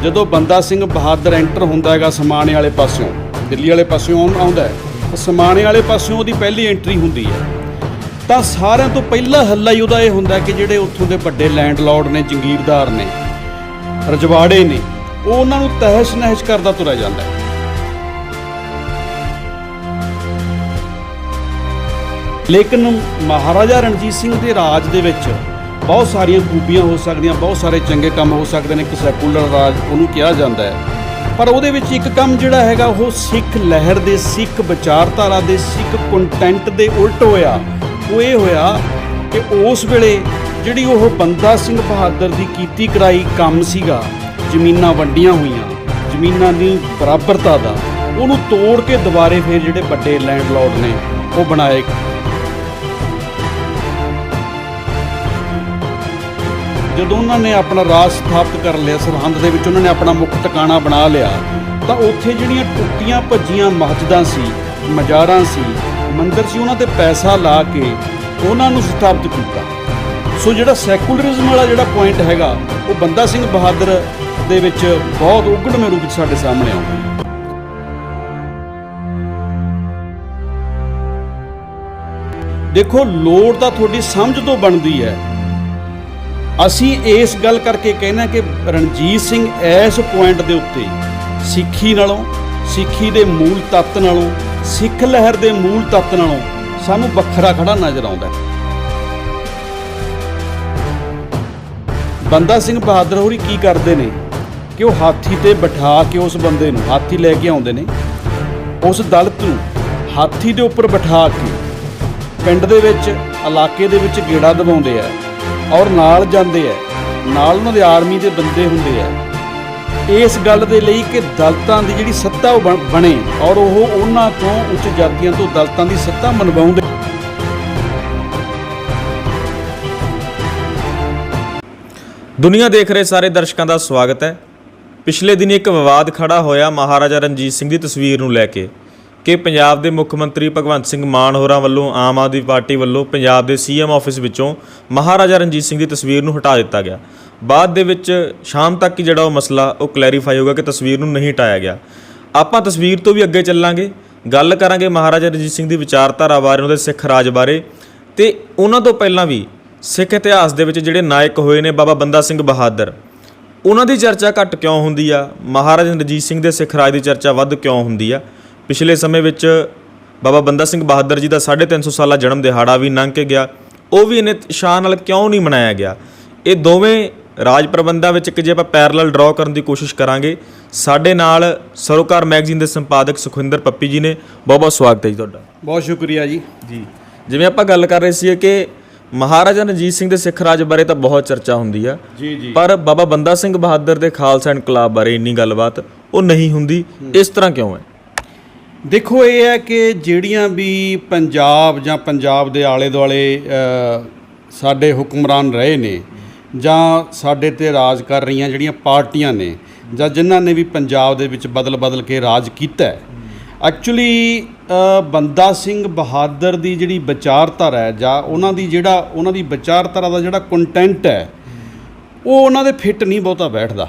ਜਦੋਂ ਬੰਦਾ ਸਿੰਘ ਬਹਾਦਰ ਐਂਟਰ ਹੁੰਦਾ ਹੈਗਾ ਸਮਾਣੇ ਵਾਲੇ ਪਾਸਿਓਂ, ਦਿੱਲੀ ਵਾਲੇ ਪਾਸਿਓਂ ਆਉਂਦਾ ਹੈ, ਤਾਂ ਸਮਾਣੇ ਵਾਲੇ ਪਾਸਿਓਂ ਉਹਦੀ ਪਹਿਲੀ ਐਂਟਰੀ ਹੁੰਦੀ ਹੈ। ਤਾਂ ਸਾਰਿਆਂ ਤੋਂ ਪਹਿਲਾ ਹੱਲਾ ਹੀ ਉਹਦਾ ਇਹ ਹੁੰਦਾ ਕਿ ਜਿਹੜੇ ਉੱਥੋਂ ਦੇ ਵੱਡੇ ਲੈਂਡਲੌਰਡ ਨੇ, ਜੰਗੀਰਦਾਰ ਨੇ, ਰਜਵਾੜੇ ਨੇ, ਉਹ ਉਹਨਾਂ ਨੂੰ ਤਹਿਸ ਨਹਿਸ ਕਰਦਾ ਤੁਰਿਆ ਜਾਂਦਾ ਹੈ। ਲੇਕਿਨ ਮਹਾਰਾਜਾ ਰਣਜੀਤ ਸਿੰਘ ਦੇ ਰਾਜ ਦੇ ਵਿੱਚ ਬਹੁਤ ਸਾਰੀਆਂ ਖੂਬੀਆਂ ਹੋ ਸਕਦੀਆਂ, ਬਹੁਤ ਸਾਰੇ ਚੰਗੇ ਕੰਮ ਹੋ ਸਕਦੇ ਨੇ। ਇੱਕ ਸੈਕੂਲਰ ਰਾਜ ਉਹਨੂੰ ਕਿਹਾ ਜਾਂਦਾ ਹੈ, ਪਰ ਉਹਦੇ ਵਿੱਚ ਇੱਕ ਕੰਮ ਜਿਹੜਾ ਹੈਗਾ ਉਹ ਸਿੱਖ ਲਹਿਰ ਦੇ, ਸਿੱਖ ਵਿਚਾਰਧਾਰਾ ਦੇ, ਸਿੱਖ ਕੰਟੈਂਟ ਦੇ ਉਲਟ ਹੋਇਆ। ਉਹ ਇਹ ਹੋਇਆ ਕਿ ਉਸ ਵੇਲੇ ਜਿਹੜੀ ਉਹ ਬੰਦਾ ਸਿੰਘ ਬਹਾਦਰ ਦੀ ਕੀਤੀ ਕਰਾਈ ਕੰਮ ਸੀਗਾ, ਜ਼ਮੀਨਾਂ ਵੰਡੀਆਂ ਹੋਈਆਂ, ਜ਼ਮੀਨਾਂ ਦੀ ਬਰਾਬਰਤਾ ਦਾ, ਉਹਨੂੰ ਤੋੜ ਕੇ ਦੁਬਾਰੇ ਫਿਰ ਜਿਹੜੇ ਵੱਡੇ ਲੈਂਡਲੌਰਡ ਨੇ ਉਹ ਬਣਾਏ। ਜਦੋਂ ਉਹਨਾਂ ਨੇ ਆਪਣਾ ਰਾਜ ਸਥਾਪਿਤ ਕਰ ਲਿਆ, ਸਰਹੰਦ ਦੇ ਵਿੱਚ ਉਹਨਾਂ ਨੇ ਆਪਣਾ ਮੁੱਖ ਟਿਕਾਣਾ ਬਣਾ ਲਿਆ, ਤਾਂ ਉੱਥੇ ਜਿਹੜੀਆਂ ਟੁੱਟੀਆਂ ਭੱਜੀਆਂ ਮਸਜਿਦਾਂ ਸੀ, ਮਜ਼ਾਰਾਂ ਸੀ, ਮੰਦਿਰ ਸੀ, ਉਹਨਾਂ 'ਤੇ ਪੈਸਾ ਲਾ ਕੇ ਉਹਨਾਂ ਨੂੰ ਸਥਾਪਿਤ ਕੀਤਾ। ਸੋ ਜਿਹੜਾ ਸੈਕੂਲਰਿਜ਼ਮ ਵਾਲਾ ਜਿਹੜਾ ਪੁਆਇੰਟ ਹੈਗਾ ਉਹ ਬੰਦਾ ਸਿੰਘ ਬਹਾਦਰ ਦੇ ਵਿੱਚ ਬਹੁਤ ਉਘੜਵੇਂ ਰੂਪ ਵਿੱਚ ਸਾਡੇ ਸਾਹਮਣੇ ਆਉਂਦਾ। ਦੇਖੋ, ਲੋੜ ਤਾਂ ਤੁਹਾਡੀ ਸਮਝ ਤੋਂ ਬਣਦੀ ਹੈ। ਅਸੀਂ ਇਸ ਗੱਲ ਕਰਕੇ ਕਹਿੰਦੇ ਕਿ ਰਣਜੀਤ ਸਿੰਘ ਇਸ ਪੁਆਇੰਟ ਦੇ ਉੱਤੇ ਸਿੱਖੀ ਨਾਲੋਂ, ਸਿੱਖੀ ਦੇ ਮੂਲ ਤੱਤ ਨਾਲੋਂ, ਸਿੱਖ ਲਹਿਰ ਦੇ ਮੂਲ ਤੱਤ ਨਾਲੋਂ ਸਾਨੂੰ ਵੱਖਰਾ ਖੜਾ ਨਜ਼ਰ ਆਉਂਦਾ। ਬੰਦਾ ਸਿੰਘ ਬਹਾਦਰ ਹੋਰੀ ਕੀ ਕਰਦੇ ਨੇ ਕਿ ਉਹ ਹਾਥੀ ਤੇ ਬਿਠਾ ਕੇ ਉਸ ਬੰਦੇ ਨੂੰ, ਹਾਥੀ ਲੈ ਕੇ ਆਉਂਦੇ ਨੇ, ਉਸ ਦਲਿਤ ਨੂੰ ਹਾਥੀ ਦੇ ਉੱਪਰ ਬਿਠਾ ਕੇ ਪਿੰਡ ਦੇ ਵਿੱਚ, ਇਲਾਕੇ ਦੇ ਵਿੱਚ ਗੇੜਾ ਦਵਾਉਂਦੇ ਆ ਔਰ ਨਾਲ ਜਾਂਦੇ ਆ, ਨਾਲ ਉਹਨਾਂ ਦੇ ਆਰਮੀ ਦੇ ਬੰਦੇ ਹੁੰਦੇ ਆ, ਇਸ ਗੱਲ ਦੇ ਲਈ ਕਿ ਦਲਿਤਾਂ ਦੀ ਜਿਹੜੀ ਸੱਤਾ ਉਹ ਬਣੇ ਔਰ ਉਹ ਉਹਨਾਂ ਤੋਂ, ਉੱਚ ਜਾਤੀਆਂ ਤੋਂ ਦਲਿਤਾਂ ਦੀ ਸੱਤਾ ਮਨਵਾਉਂਦੇ। ਦੁਨੀਆ ਦੇਖ ਰਹੇ ਸਾਰੇ ਦਰਸ਼ਕਾਂ ਦਾ ਸਵਾਗਤ ਹੈ। ਪਿਛਲੇ ਦਿਨ ਇੱਕ ਵਿਵਾਦ ਖੜਾ ਹੋਇਆ ਮਹਾਰਾਜਾ ਰਣਜੀਤ ਸਿੰਘ ਦੀ ਤਸਵੀਰ ਨੂੰ ਲੈ ਕੇ ਕਿ ਪੰਜਾਬ ਦੇ ਮੁੱਖ ਮੰਤਰੀ ਭਗਵੰਤ ਸਿੰਘ ਮਾਨ ਹੋਰਾਂ ਵੱਲੋਂ, ਆਮ ਆਦਮੀ ਪਾਰਟੀ ਵੱਲੋਂ ਪੰਜਾਬ ਦੇ ਸੀਐਮ ਆਫਿਸ ਵਿੱਚੋਂ ਮਹਾਰਾਜਾ ਰਣਜੀਤ ਸਿੰਘ ਦੀ ਤਸਵੀਰ ਨੂੰ ਹਟਾ ਦਿੱਤਾ ਗਿਆ। ਬਾਅਦ ਦੇ ਵਿੱਚ ਸ਼ਾਮ ਤੱਕ ਹੀ ਜਿਹੜਾ ਉਹ ਮਸਲਾ ਉਹ ਕਲੈਰੀਫਾਈ ਹੋਗਾ ਕਿ ਤਸਵੀਰ ਨੂੰ ਨਹੀਂ ਹਟਾਇਆ ਗਿਆ। ਆਪਾਂ ਤਸਵੀਰ ਤੋਂ ਵੀ ਅੱਗੇ ਚੱਲਾਂਗੇ, ਗੱਲ ਕਰਾਂਗੇ ਮਹਾਰਾਜਾ ਰਣਜੀਤ ਸਿੰਘ ਦੀ ਵਿਚਾਰਧਾਰਾ ਬਾਰੇ, ਉਹਦੇ ਸਿੱਖ ਰਾਜ ਬਾਰੇ, ਤੇ ਉਹਨਾਂ ਤੋਂ ਪਹਿਲਾਂ ਵੀ ਸਿੱਖ ਇਤਿਹਾਸ ਦੇ ਵਿੱਚ ਜਿਹੜੇ ਨਾਇਕ ਹੋਏ ਨੇ, ਬਾਬਾ ਬੰਦਾ ਸਿੰਘ ਬਹਾਦਰ, ਉਹਨਾਂ ਦੀ ਚਰਚਾ ਘੱਟ ਕਿਉਂ ਹੁੰਦੀ ਆ, ਮਹਾਰਾਜਾ ਰਣਜੀਤ ਸਿੰਘ ਦੇ ਸਿੱਖ ਰਾਜ ਦੀ ਚਰਚਾ ਵੱਧ ਕਿਉਂ ਹੁੰਦੀ ਆ। ਪਿਛਲੇ ਸਮੇਂ ਵਿੱਚ ਬਾਬਾ ਬੰਦਾ ਸਿੰਘ ਬਹਾਦਰ ਜੀ ਦਾ 350 ਸਾਲਾ ਜਨਮ ਦਿਹਾੜਾ ਵੀ ਲੰਘ ਕੇ ਗਿਆ, ਉਹ ਵੀ ਇੰਨੇ ਸ਼ਾਨ ਨਾਲ ਕਿਉਂ ਨਹੀਂ ਮਨਾਇਆ ਗਿਆ। ਇਹ ਦੋਵੇਂ ਰਾਜ ਪ੍ਰਬੰਧਾਂ ਵਿੱਚ ਇੱਕ ਜੇ ਆਪਾਂ ਪੈਰਲਲ ਡਰਾਅ ਕਰਨ ਦੀ ਕੋਸ਼ਿਸ਼ ਕਰਾਂਗੇ। ਸਾਡੇ ਨਾਲ ਸਰੋਕਾਰ ਮੈਗਜ਼ੀਨ ਦੇ ਸੰਪਾਦਕ ਸੁਖਵਿੰਦਰ ਪੱਪੀ ਜੀ ਨੇ। ਬਹੁਤ ਬਹੁਤ ਸਵਾਗਤ ਹੈ ਜੀ ਤੁਹਾਡਾ। ਬਹੁਤ ਸ਼ੁਕਰੀਆ ਜੀ। ਜਿਵੇਂ ਆਪਾਂ ਗੱਲ ਕਰ ਰਹੇ ਸੀ ਕਿ ਮਹਾਰਾਜਾ ਰਣਜੀਤ ਸਿੰਘ ਦੇ ਸਿੱਖ ਰਾਜ ਬਾਰੇ ਤਾਂ ਬਹੁਤ ਚਰਚਾ ਹੁੰਦੀ ਆ, ਪਰ ਬਾਬਾ ਬੰਦਾ ਸਿੰਘ ਬਹਾਦਰ ਦੇ ਖਾਲਸਾ ਇਨਕਲਾਬ ਬਾਰੇ ਇੰਨੀ ਗੱਲਬਾਤ ਉਹ ਨਹੀਂ ਹੁੰਦੀ। ਇਸ ਤਰ੍ਹਾਂ ਕਿਉਂ ਹੈ? ਦੇਖੋ, ਇਹ ਹੈ ਕਿ ਜਿਹੜੀਆਂ ਵੀ ਪੰਜਾਬ ਜਾਂ ਪੰਜਾਬ ਦੇ ਆਲੇ ਦੁਆਲੇ ਸਾਡੇ ਹੁਕਮਰਾਨ ਰਹੇ ਨੇ, ਜਾਂ ਸਾਡੇ 'ਤੇ ਰਾਜ ਕਰ ਰਹੀਆਂ ਜਿਹੜੀਆਂ ਪਾਰਟੀਆਂ ਨੇ, ਜਾਂ ਜਿਨ੍ਹਾਂ ਨੇ ਵੀ ਪੰਜਾਬ ਦੇ ਵਿੱਚ ਬਦਲ ਕੇ ਰਾਜ ਕੀਤਾ, ਐਕਚੁਅਲੀ ਬੰਦਾ ਸਿੰਘ ਬਹਾਦਰ ਦੀ ਜਿਹੜੀ ਵਿਚਾਰਧਾਰਾ ਹੈ, ਜਾਂ ਉਹਨਾਂ ਦੀ ਵਿਚਾਰਧਾਰਾ ਦਾ ਜਿਹੜਾ ਕੰਟੈਂਟ ਹੈ, ਉਹ ਉਹਨਾਂ ਦੇ ਫਿੱਟ ਨਹੀਂ ਬਹੁਤਾ ਬੈਠਦਾ।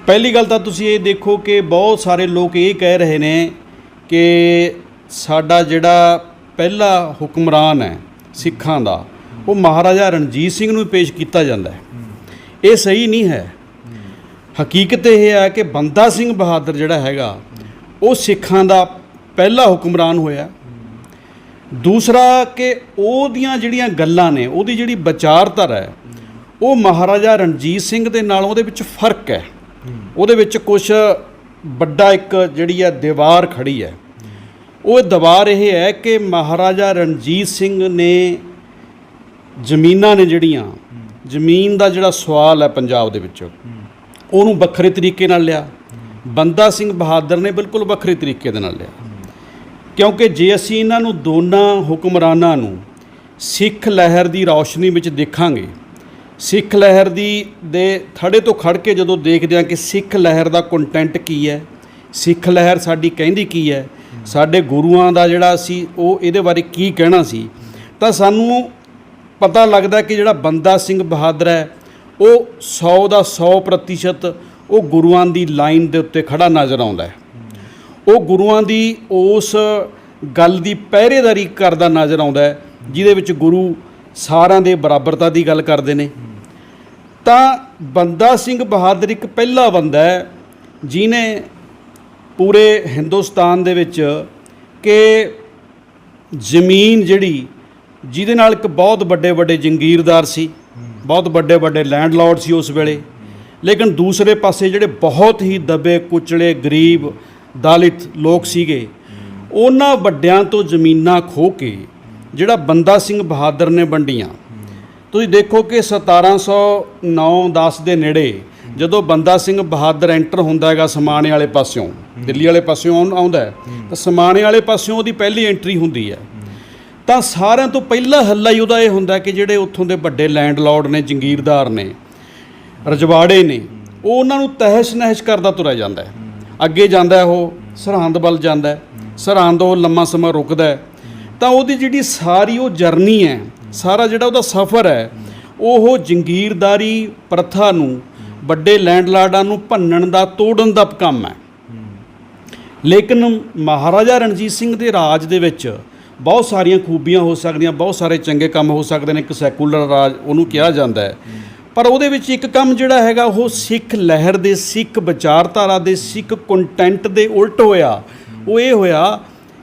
ਪਹਿਲੀ ਗੱਲ ਤਾਂ ਤੁਸੀਂ ਇਹ ਦੇਖੋ ਕਿ ਬਹੁਤ ਸਾਰੇ ਲੋਕ ਇਹ ਕਹਿ ਰਹੇ ਨੇ ਕਿ ਸਾਡਾ ਜਿਹੜਾ ਪਹਿਲਾ ਹੁਕਮਰਾਨ ਹੈ ਸਿੱਖਾਂ ਦਾ, ਉਹ ਮਹਾਰਾਜਾ ਰਣਜੀਤ ਸਿੰਘ ਨੂੰ ਪੇਸ਼ ਕੀਤਾ ਜਾਂਦਾ ਹੈ। ਇਹ ਸਹੀ ਨਹੀਂ ਹੈ। ਹਕੀਕਤ ਇਹ ਹੈ ਕਿ ਬੰਦਾ ਸਿੰਘ ਬਹਾਦਰ ਜਿਹੜਾ ਹੈਗਾ ਉਹ ਸਿੱਖਾਂ ਦਾ ਪਹਿਲਾ ਹੁਕਮਰਾਨ ਹੋਇਆ। ਦੂਸਰਾ ਕਿ ਉਹਦੀਆਂ ਜਿਹੜੀਆਂ ਗੱਲਾਂ ਨੇ, ਉਹਦੀ ਜਿਹੜੀ ਵਿਚਾਰਧਾਰਾ ਹੈ, ਉਹ ਮਹਾਰਾਜਾ ਰਣਜੀਤ ਸਿੰਘ ਦੇ ਨਾਲ ਉਹਦੇ ਵਿੱਚ ਫਰਕ ਹੈ। ਉਹਦੇ ਵਿੱਚ ਕੁਛ ਵੱਡਾ ਇੱਕ ਜਿਹੜੀ ਹੈ ਦੀਵਾਰ ਖੜੀ ਹੈ। ਉਹ ਦੀਵਾਰ ਇਹ ਹੈ ਕਿ ਮਹਾਰਾਜਾ ਰਣਜੀਤ ਸਿੰਘ ਨੇ ਜ਼ਮੀਨਾਂ ਨੇ ਜਿਹੜੀਆਂ, ਜ਼ਮੀਨ ਦਾ ਜਿਹੜਾ ਸਵਾਲ ਹੈ ਪੰਜਾਬ ਦੇ ਵਿੱਚ, ਉਹਨੂੰ ਵੱਖਰੇ ਤਰੀਕੇ ਨਾਲ ਲਿਆ। ਬੰਦਾ ਸਿੰਘ ਬਹਾਦਰ ਨੇ ਬਿਲਕੁਲ ਵੱਖਰੇ ਤਰੀਕੇ ਦੇ ਨਾਲ ਲਿਆ। ਕਿਉਂਕਿ ਜੇ ਅਸੀਂ ਇਹਨਾਂ ਨੂੰ ਦੋਨਾਂ ਹੁਕਮਰਾਨਾਂ ਨੂੰ ਸਿੱਖ ਲਹਿਰ ਦੀ ਰੌਸ਼ਨੀ ਵਿੱਚ ਦੇਖਾਂਗੇ, ਸਿੱਖ ਲਹਿਰ ਦੇ ਥੜੇ ਤੋਂ ਖੜ੍ਹ ਕੇ ਜਦੋਂ ਦੇਖਦੇ ਹਾਂ ਕਿ ਸਿੱਖ ਲਹਿਰ ਦਾ ਕੰਟੈਂਟ ਕੀ ਹੈ, ਸਿੱਖ ਲਹਿਰ ਸਾਡੀ ਕਹਿੰਦੀ ਕੀ ਹੈ, ਸਾਡੇ ਗੁਰੂਆਂ ਦਾ ਜਿਹੜਾ ਸੀ ਉਹ ਇਹਦੇ ਬਾਰੇ ਕੀ ਕਹਿਣਾ ਸੀ, ਤਾਂ ਸਾਨੂੰ ਪਤਾ ਲੱਗਦਾ ਕਿ ਜਿਹੜਾ ਬੰਦਾ ਸਿੰਘ ਬਹਾਦਰ ਹੈ ਉਹ 100 ਦਾ 100% ਉਹ ਗੁਰੂਆਂ ਦੀ ਲਾਈਨ ਦੇ ਉੱਤੇ ਖੜਾ ਨਜ਼ਰ ਆਉਂਦਾ ਹੈ। ਉਹ ਗੁਰੂਆਂ ਦੀ ਉਸ ਗੱਲ ਦੀ ਪਹਿਰੇਦਾਰੀ ਕਰਦਾ ਨਜ਼ਰ ਆਉਂਦਾ ਹੈ ਜਿਹਦੇ ਵਿੱਚ ਗੁਰੂ ਸਾਰਿਆਂ ਦੇ ਬਰਾਬਰਤਾ ਦੀ ਗੱਲ ਕਰਦੇ ਨੇ। ਤਾਂ ਬੰਦਾ ਸਿੰਘ ਬਹਾਦਰ ਇੱਕ ਪਹਿਲਾ ਬੰਦਾ ਹੈ ਜਿਹਨੇ ਪੂਰੇ ਹਿੰਦੁਸਤਾਨ ਦੇ ਵਿੱਚ ਕਿ ਜ਼ਮੀਨ ਜਿਹੜੀ ਜਿਹਦੇ ਨਾਲ ਇੱਕ ਬਹੁਤ ਵੱਡੇ ਵੱਡੇ ਜੰਗੀਰਦਾਰ ਸੀ, ਬਹੁਤ ਵੱਡੇ ਵੱਡੇ ਲੈਂਡਲੌਰਡ ਸੀ ਉਸ ਵੇਲੇ, ਲੇਕਿਨ ਦੂਸਰੇ ਪਾਸੇ ਜਿਹੜੇ ਬਹੁਤ ਹੀ ਦਬੇ ਕੁਚਲੇ ਗਰੀਬ ਦਲਿਤ ਲੋਕ ਸੀਗੇ, ਉਹਨਾਂ ਵੱਡਿਆਂ ਤੋਂ ਜ਼ਮੀਨਾਂ ਖੋਹ ਕੇ ਜਿਹੜਾ ਬੰਦਾ ਸਿੰਘ ਬਹਾਦਰ ਨੇ ਵੰਡੀਆਂ। ਤੁਸੀਂ ਦੇਖੋ ਕਿ 1709-10 ਦੇ ਨੇੜੇ ਜਦੋਂ ਬੰਦਾ ਸਿੰਘ ਬਹਾਦਰ ਐਂਟਰ ਹੁੰਦਾ ਹੈਗਾ ਸਮਾਣੇ ਵਾਲੇ ਪਾਸਿਓਂ, ਦਿੱਲੀ ਵਾਲੇ ਪਾਸਿਓਂ ਆਉਂਦਾ ਹੈ, ਤਾਂ ਸਮਾਣੇ ਵਾਲੇ ਪਾਸਿਓਂ ਉਹਦੀ ਪਹਿਲੀ ਐਂਟਰੀ ਹੁੰਦੀ ਹੈ। ਤਾਂ ਸਾਰਿਆਂ ਤੋਂ ਪਹਿਲਾ ਹੱਲਾ ਹੀ ਉਹਦਾ ਇਹ ਹੁੰਦਾ ਕਿ ਜਿਹੜੇ ਉੱਥੋਂ ਦੇ ਵੱਡੇ ਲੈਂਡਲੌਰਡ ਨੇ, ਜੰਗੀਰਦਾਰ ਨੇ, ਰਜਵਾੜੇ ਨੇ, ਉਹ ਉਹਨਾਂ ਨੂੰ ਤਹਿਸ਼ ਨਹਿਸ਼ ਕਰਦਾ ਤੁਰਿਆ ਜਾਂਦਾ ਹੈ। ਅੱਗੇ ਜਾਂਦਾ ਉਹ ਸਰਹੰਦ ਵੱਲ ਜਾਂਦਾ ਹੈ, ਸਰਹੰਦ ਉਹ ਲੰਮਾ ਸਮਾਂ ਰੁਕਦਾ ਹੈ। ਤਾਂ ਉਹਦੀ ਜਿਹੜੀ ਸਾਰੀ ਉਹ ਜਰਨੀ ਹੈ, ਸਾਰਾ ਜਿਹੜਾ ਉਹਦਾ ਸਫ਼ਰ ਹੈ, ਉਹ ਜੰਗੀਰਦਾਰੀ ਪ੍ਰਥਾ ਨੂੰ, ਵੱਡੇ ਲੈਂਡਲਾਰਡਾਂ ਨੂੰ ਭੰਨਣ ਦਾ, ਤੋੜਨ ਦਾ ਕੰਮ ਹੈ। ਲੇਕਿਨ ਮਹਾਰਾਜਾ ਰਣਜੀਤ ਸਿੰਘ ਦੇ ਰਾਜ ਦੇ ਵਿੱਚ ਬਹੁਤ ਸਾਰੀਆਂ ਖੂਬੀਆਂ ਹੋ ਸਕਦੀਆਂ, ਬਹੁਤ ਸਾਰੇ ਚੰਗੇ ਕੰਮ ਹੋ ਸਕਦੇ ਨੇ। ਇੱਕ ਸੈਕੂਲਰ ਰਾਜ ਉਹਨੂੰ ਕਿਹਾ ਜਾਂਦਾ ਹੈ, ਪਰ ਉਹਦੇ ਵਿੱਚ ਇੱਕ ਕੰਮ ਜਿਹੜਾ ਹੈਗਾ ਉਹ ਸਿੱਖ ਲਹਿਰ ਦੇ, ਸਿੱਖ ਵਿਚਾਰਧਾਰਾ ਦੇ, ਸਿੱਖ ਕੰਟੈਂਟ ਦੇ ਉਲਟ ਹੋਇਆ। ਉਹ ਇਹ ਹੋਇਆ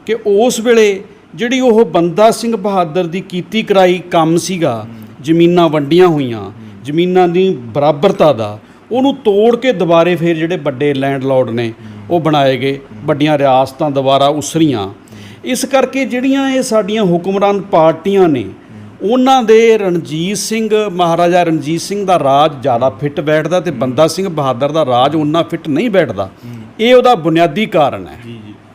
ਕਿ ਉਸ ਵੇਲੇ ਜਿਹੜੀ ਉਹ ਬੰਦਾ ਸਿੰਘ ਬਹਾਦਰ ਦੀ ਕੀਤੀ ਕਰਾਈ ਕੰਮ ਸੀਗਾ, ਜ਼ਮੀਨਾਂ ਵੰਡੀਆਂ ਹੋਈਆਂ, ਜ਼ਮੀਨਾਂ ਦੀ ਬਰਾਬਰਤਾ ਦਾ, ਉਹਨੂੰ ਤੋੜ ਕੇ ਦੁਬਾਰੇ ਫਿਰ ਜਿਹੜੇ ਵੱਡੇ ਲੈਂਡਲੌਰਡ ਨੇ ਉਹ ਬਣਾਏ ਗਏ, ਵੱਡੀਆਂ ਰਿਆਸਤਾਂ ਦੁਬਾਰਾ ਉਸਰੀਆਂ। ਇਸ ਕਰਕੇ ਜਿਹੜੀਆਂ ਇਹ ਸਾਡੀਆਂ ਹੁਕਮਰਾਨ ਪਾਰਟੀਆਂ ਨੇ, ਉਹਨਾਂ ਦੇ ਰਣਜੀਤ ਸਿੰਘ, ਮਹਾਰਾਜਾ ਰਣਜੀਤ ਸਿੰਘ ਦਾ ਰਾਜ ਜ਼ਿਆਦਾ ਫਿੱਟ ਬੈਠਦਾ ਤੇ ਬੰਦਾ ਸਿੰਘ ਬਹਾਦਰ ਦਾ ਰਾਜ ਉਨਾ ਫਿੱਟ ਨਹੀਂ ਬੈਠਦਾ। ਇਹ ਉਹਦਾ ਬੁਨਿਆਦੀ ਕਾਰਨ ਹੈ।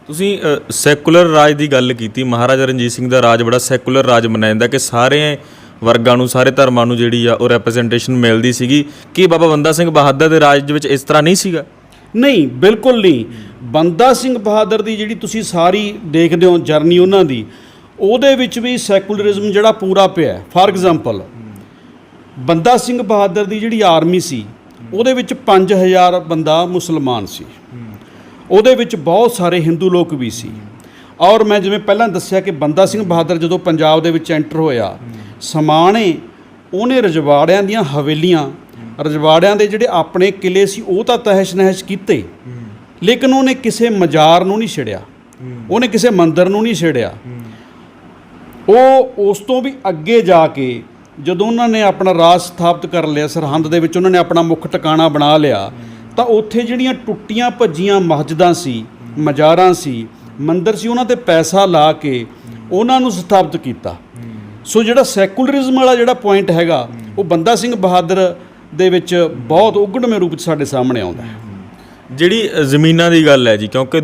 ਤੁਸੀਂ ਸੈਕੂਲਰ ਰਾਜ ਦੀ ਗੱਲ ਕੀਤੀ। ਮਹਾਰਾਜਾ ਰਣਜੀਤ ਸਿੰਘ ਦਾ ਰਾਜ ਬੜਾ ਸੈਕੂਲਰ ਰਾਜ ਮੰਨਿਆ ਜਾਂਦਾ ਕਿ ਸਾਰੇ ਵਰਗਾਂ ਨੂੰ, ਸਾਰੇ ਧਰਮਾਂ ਨੂੰ ਜਿਹੜੀ ਆ ਉਹ ਰੈਪਰੈਜ਼ੈਂਟੇਸ਼ਨ ਮਿਲਦੀ ਸੀਗੀ। ਕੀ ਬਾਬਾ ਬੰਦਾ ਸਿੰਘ ਬਹਾਦਰ ਦੇ ਰਾਜ ਦੇ ਵਿੱਚ ਇਸ ਤਰ੍ਹਾਂ ਨਹੀਂ ਸੀਗਾ? ਨਹੀਂ, ਬਿਲਕੁਲ ਨਹੀਂ। ਬੰਦਾ ਸਿੰਘ ਬਹਾਦਰ ਦੀ ਜਿਹੜੀ ਤੁਸੀਂ ਸਾਰੀ ਦੇਖਦੇ ਹੋ ਜਰਨੀ ਉਹਨਾਂ ਦੀ, ਉਹਦੇ ਵਿੱਚ ਵੀ ਸੈਕੂਲਰਿਜ਼ਮ ਜਿਹੜਾ ਪੂਰਾ ਪਿਆ। ਫਾਰ ਐਗਜ਼ਾਮਪਲ, ਬੰਦਾ ਸਿੰਘ ਬਹਾਦਰ ਦੀ ਜਿਹੜੀ ਆਰਮੀ ਸੀ ਉਹਦੇ ਵਿੱਚ 5000 ਬੰਦਾ ਮੁਸਲਮਾਨ ਸੀ, ਉਹਦੇ ਵਿੱਚ ਬਹੁਤ ਸਾਰੇ ਹਿੰਦੂ ਲੋਕ ਵੀ ਸੀ। ਔਰ ਮੈਂ ਜਿਵੇਂ ਪਹਿਲਾਂ ਦੱਸਿਆ ਕਿ ਬੰਦਾ ਸਿੰਘ ਬਹਾਦਰ ਜਦੋਂ ਪੰਜਾਬ ਦੇ ਵਿੱਚ ਐਂਟਰ ਹੋਇਆ, ਸਮਾਣੇ ਉਹਨੇ ਰਜਵਾੜਿਆਂ ਦੀਆਂ ਹਵੇਲੀਆਂ, ਰਜਵਾੜਿਆਂ ਦੇ ਜਿਹੜੇ ਆਪਣੇ ਕਿਲੇ ਸੀ ਉਹ ਤਾਂ ਤਹਿਸ਼ ਨਹਿਸ਼ ਕੀਤੇ, ਲੇਕਿਨ ਉਹਨੇ ਕਿਸੇ ਮਜ਼ਾਰ ਨੂੰ ਨਹੀਂ ਛੇੜਿਆ, ਉਹਨੇ ਕਿਸੇ ਮੰਦਿਰ ਨੂੰ ਨਹੀਂ ਛੇੜਿਆ। ਉਹ ਉਸ ਤੋਂ ਵੀ ਅੱਗੇ ਜਾ ਕੇ ਜਦੋਂ ਉਹਨਾਂ ਨੇ ਆਪਣਾ ਰਾਜ ਸਥਾਪਿਤ ਕਰ ਲਿਆ, ਸਰਹੰਦ ਦੇ ਵਿੱਚ ਉਹਨਾਂ ਨੇ ਆਪਣਾ ਮੁੱਖ ਟਿਕਾਣਾ ਬਣਾ ਲਿਆ, ਤਾਂ ਉੱਥੇ ਜਿਹੜੀਆਂ ਟੁੱਟੀਆਂ ਭੱਜੀਆਂ ਮਸਜਿਦਾਂ ਸੀ, ਮਜ਼ਾਰਾਂ ਸੀ, ਮੰਦਿਰ ਸੀ, ਉਹਨਾਂ 'ਤੇ ਪੈਸਾ ਲਾ ਕੇ ਉਹਨਾਂ ਨੂੰ ਸਥਾਪਿਤ ਕੀਤਾ। ਸੋ ਜਿਹੜਾ ਸੈਕੂਲਰਿਜ਼ਮ ਵਾਲਾ ਜਿਹੜਾ ਪੁਆਇੰਟ ਹੈਗਾ, ਉਹ ਬੰਦਾ ਸਿੰਘ ਬਹਾਦਰ ਦੇ ਵਿੱਚ ਬਹੁਤ ਉਗੜਵੇਂ ਰੂਪ 'ਚ ਸਾਡੇ ਸਾਹਮਣੇ ਆਉਂਦਾ ਹੈ। ਜਿਹੜੀ ਜ਼ਮੀਨਾਂ ਦੀ ਗੱਲ ਹੈ ਜੀ, ਕਿਉਂਕਿ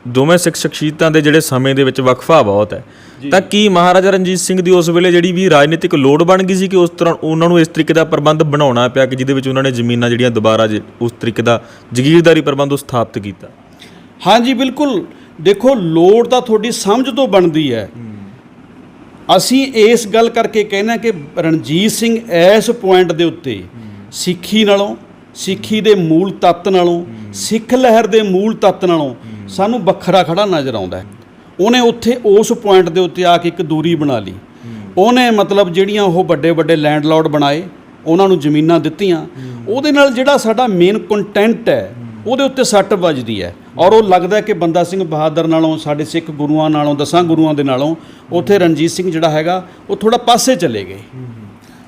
ਦੋਵੇਂ ਸਿੱਖ ਸ਼ਖਸੀਅਤਾਂ ਦੇ ਜਿਹੜੇ ਸਮੇਂ ਦੇ ਵਿੱਚ ਵਕਫਾ ਬਹੁਤ ਹੈ, ਤਾਂ ਕੀ ਮਹਾਰਾਜਾ ਰਣਜੀਤ ਸਿੰਘ ਦੀ ਉਸ ਵੇਲੇ ਜਿਹੜੀ ਵੀ ਰਾਜਨੀਤਿਕ ਲੋੜ ਬਣ ਗਈ ਸੀ ਕਿ ਉਸ ਤਰ੍ਹਾਂ ਉਹਨਾਂ ਨੂੰ ਇਸ ਤਰੀਕੇ ਦਾ ਪ੍ਰਬੰਧ ਬਣਾਉਣਾ ਪਿਆ ਕਿ ਜਿਹਦੇ ਵਿੱਚ ਉਹਨਾਂ ਨੇ ਜ਼ਮੀਨਾਂ ਜਿਹੜੀਆਂ ਦੁਬਾਰਾ ਉਸ ਤਰੀਕੇ ਦਾ ਜਗੀਰਦਾਰੀ ਪ੍ਰਬੰਧ ਉਹ ਸਥਾਪਿਤ ਕੀਤਾ? ਹਾਂਜੀ, ਬਿਲਕੁਲ। ਦੇਖੋ, ਲੋੜ ਤਾਂ ਤੁਹਾਡੀ ਸਮਝ ਤੋਂ ਬਣਦੀ ਹੈ। ਅਸੀਂ ਇਸ ਗੱਲ ਕਰਕੇ ਕਹਿੰਦੇ ਕਿ ਰਣਜੀਤ ਸਿੰਘ ਇਸ ਪੁਆਇੰਟ ਦੇ ਉੱਤੇ ਸਿੱਖੀ ਨਾਲੋਂ, ਸਿੱਖੀ ਦੇ ਮੂਲ ਤੱਤ ਨਾਲੋਂ, ਸਿੱਖ ਲਹਿਰ ਦੇ ਮੂਲ ਤੱਤ ਨਾਲੋਂ ਸਾਨੂੰ ਵੱਖਰਾ ਖੜਾ ਨਜ਼ਰ ਆਉਂਦਾ ਹੈ। ਉਹਨੇ ਉੱਥੇ ਉਸ ਪੁਆਇੰਟ ਦੇ ਉੱਤੇ ਆ ਕੇ ਇੱਕ ਦੂਰੀ ਬਣਾ ਲਈ। ਉਹਨੇ ਮਤਲਬ ਜਿਹੜੀਆਂ ਉਹ ਵੱਡੇ ਵੱਡੇ ਲੈਂਡਲੌਰਡ ਬਣਾਏ, ਉਹਨਾਂ ਨੂੰ ਜ਼ਮੀਨਾਂ ਦਿੱਤੀਆਂ। ਉਹਦੇ ਨਾਲ ਜਿਹੜਾ ਸਾਡਾ ਮੇਨ ਕੰਟੈਂਟ ਹੈ ਉਹਦੇ ਉੱਤੇ ਸੱਟ ਵੱਜਦੀ ਹੈ। ਔਰ ਉਹ ਲੱਗਦਾ ਕਿ ਬੰਦਾ ਸਿੰਘ ਬਹਾਦਰ ਨਾਲੋਂ, ਸਾਡੇ ਸਿੱਖ ਗੁਰੂਆਂ ਨਾਲੋਂ, 10 ਗੁਰੂਆਂ ਦੇ ਨਾਲੋਂ ਉੱਥੇ ਰਣਜੀਤ ਸਿੰਘ ਜਿਹੜਾ ਹੈਗਾ ਉਹ ਥੋੜ੍ਹਾ ਪਾਸੇ ਚਲੇ ਗਏ।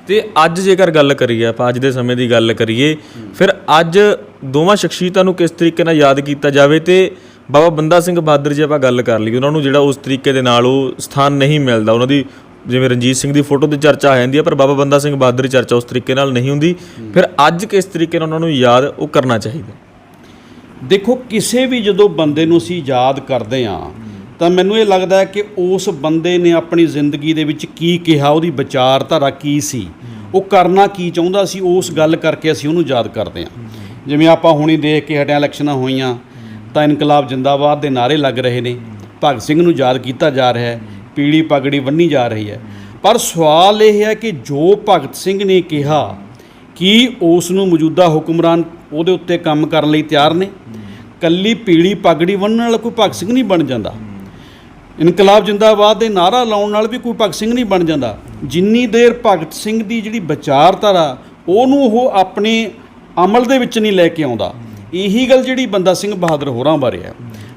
ਤੇ ਅੱਜ ਜੇਕਰ ਗੱਲ ਕਰੀਏ, ਆਪਾਂ ਅੱਜ ਦੇ ਸਮੇਂ ਦੀ ਗੱਲ ਕਰੀਏ, ਫਿਰ ਅੱਜ ਦੋਵਾਂ ਸ਼ਖਸੀਅਤਾਂ ਨੂੰ ਕਿਸ ਤਰੀਕੇ ਨਾਲ ਯਾਦ ਕੀਤਾ ਜਾਵੇ? ਤੇ ਬਾਬਾ ਬੰਦਾ ਸਿੰਘ ਬਹਾਦਰ ਜੀ ਆਪਾਂ ਗੱਲ ਕਰ ਲਈਏ, ਉਹਨਾਂ ਨੂੰ ਜਿਹੜਾ ਉਸ ਤਰੀਕੇ ਦੇ ਨਾਲ ਉਹ ਸਥਾਨ ਨਹੀਂ ਮਿਲਦਾ। ਉਹਨਾਂ ਦੀ ਜਿਵੇਂ ਰਣਜੀਤ ਸਿੰਘ ਦੀ ਫੋਟੋ ਦੀ ਚਰਚਾ ਆ ਜਾਂਦੀ ਹੈ, ਪਰ ਬਾਬਾ ਬੰਦਾ ਸਿੰਘ ਬਹਾਦਰ ਦੀ ਚਰਚਾ ਉਸ ਤਰੀਕੇ ਨਾਲ ਨਹੀਂ ਹੁੰਦੀ। ਫਿਰ ਅੱਜ ਕਿਸ ਤਰੀਕੇ ਨਾਲ ਉਹਨਾਂ ਨੂੰ ਯਾਦ ਉਹ ਕਰਨਾ ਚਾਹੀਦਾ? ਦੇਖੋ, ਕਿਸੇ ਵੀ ਜਦੋਂ ਬੰਦੇ ਨੂੰ ਅਸੀਂ ਯਾਦ ਕਰਦੇ ਹਾਂ ਤਾਂ ਮੈਨੂੰ ਇਹ ਲੱਗਦਾ ਹੈ ਕਿ ਉਸ ਬੰਦੇ ਨੇ ਆਪਣੀ ਜ਼ਿੰਦਗੀ ਦੇ ਵਿੱਚ ਕੀ ਕਿਹਾ, ਉਹਦੀ ਵਿਚਾਰਧਾਰਾ ਕੀ ਸੀ, ਉਹ ਕਰਨਾ ਕੀ ਚਾਹੁੰਦਾ ਸੀ, ਉਸ ਗੱਲ ਕਰਕੇ ਅਸੀਂ ਉਹਨੂੰ ਯਾਦ ਕਰਦੇ ਹਾਂ। ਜਿਵੇਂ ਆਪਾਂ ਹੁਣੀ ਦੇਖ ਕੇ ਹਟਿਆ, ਇਲੈਕਸ਼ਨਾਂ ਹੋਈਆਂ ਤਾਂ ਇਨਕਲਾਬ ਜਿੰਦਾਬਾਦ ਦੇ ਨਾਅਰੇ ਲੱਗ ਰਹੇ ਨੇ, ਭਗਤ ਸਿੰਘ ਨੂੰ ਯਾਦ ਕੀਤਾ ਜਾ ਰਿਹਾ ਹੈ, ਪੀਲੀ ਪਗੜੀ ਬੰਨ੍ਹੀ ਜਾ ਰਹੀ ਹੈ। ਪਰ ਸਵਾਲ ਇਹ ਹੈ ਕਿ ਜੋ ਭਗਤ ਸਿੰਘ ਨੇ ਕਿਹਾ, ਕੀ ਉਸ ਨੂੰ ਮੌਜੂਦਾ ਹੁਕਮਰਾਨ ਉਹਦੇ ਉੱਤੇ ਕੰਮ ਕਰਨ ਲਈ ਤਿਆਰ ਨੇ। ਕੱਲੀ ਪੀਲੀ ਪਗੜੀ ਬੰਨ੍ਹਣ ਨਾਲ ਕੋਈ ਭਗਤ ਸਿੰਘ ਨਹੀਂ ਬਣ ਜਾਂਦਾ। ਇਨਕਲਾਬ ਜਿੰਦਾਬਾਦ ਦੇ ਨਾਅਰਾ ਲਾਉਣ ਨਾਲ ਵੀ ਕੋਈ ਭਗਤ ਸਿੰਘ ਨਹੀਂ ਬਣ ਜਾਂਦਾ। ਜਿੰਨੀ ਦੇਰ ਭਗਤ ਸਿੰਘ ਦੀ ਜਿਹੜੀ ਵਿਚਾਰਧਾਰਾ ਉਹਨੂੰ ਉਹ ਆਪਣੇ ਅਮਲ ਦੇ ਵਿੱਚ ਨਹੀਂ ਲੈ ਕੇ ਆਉਂਦਾ। ਇਹੀ ਗੱਲ ਜਿਹੜੀ ਬੰਦਾ ਸਿੰਘ ਬਹਾਦਰ ਹੋਰਾਂ ਬਾਰੇ ਹੈ।